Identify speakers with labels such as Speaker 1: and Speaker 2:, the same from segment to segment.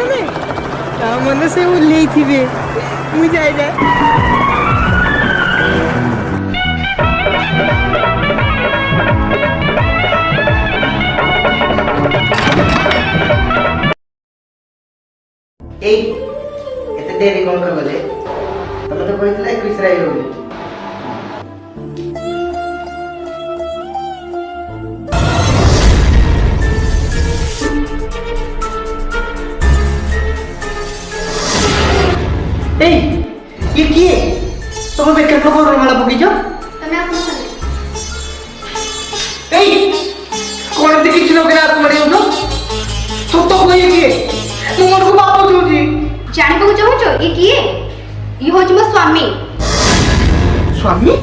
Speaker 1: गला में ता मन से उल्ले थिबे मु जाय जा
Speaker 2: ए एते देरी कोन कर गले तमे तो कहितले कृष्णाई होली ए ये किए तुम बेकर को बोल माला पकी जो
Speaker 3: तमे आपन
Speaker 2: ए कोन दे किछ लोग रात मरे हो तो कोई किए तुम को बाप जोजी
Speaker 3: जाने को चाहो ये किए ये हो मो स्वामी
Speaker 2: स्वामी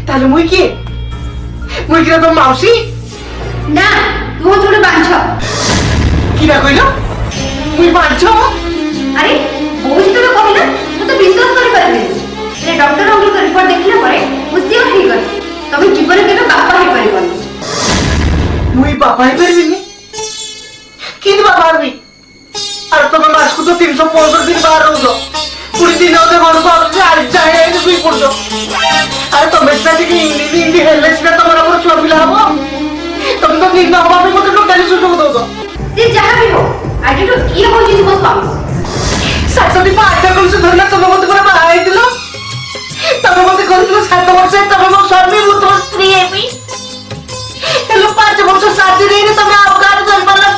Speaker 2: ताले मुई किए मुई किरा तो माउसी
Speaker 3: ना तू हो जोड़े बांझ
Speaker 2: किरा कइलो मुई बांझो
Speaker 3: अरे बहुत तो कहला तू तो विश्वास कर परबे रे डॉक्टर अंकल को रिपोर्ट देखला परे मुझे हो गई तमे जीवन के बापा हे परिबन
Speaker 2: मुई बापा हे परिबिनी किन बापा रे अरे तुम मास को तो 365 दिन बाहर रहो पूरी दिन होते घर को आते आज जाए तो कोई पड़ दो अरे तुम इतना कि हिंदी हेल्ले से तुम्हारा पूरा छुआ पिला हो तुम तो ठीक ना हो बाप मत टोटली सुटो दो
Speaker 3: से जहां भी हो आगे तो किए हो जी मो स्वामी
Speaker 2: सासुदी पाटा कौन से धरना तुम मत पूरा बाहर दिलो तब मत कर दिलो 7 वर्ष तब मो स्वामी वो तो स्त्री है भी चलो 5 वर्ष शादी रे तुम आप गाड़ी चल पड़ा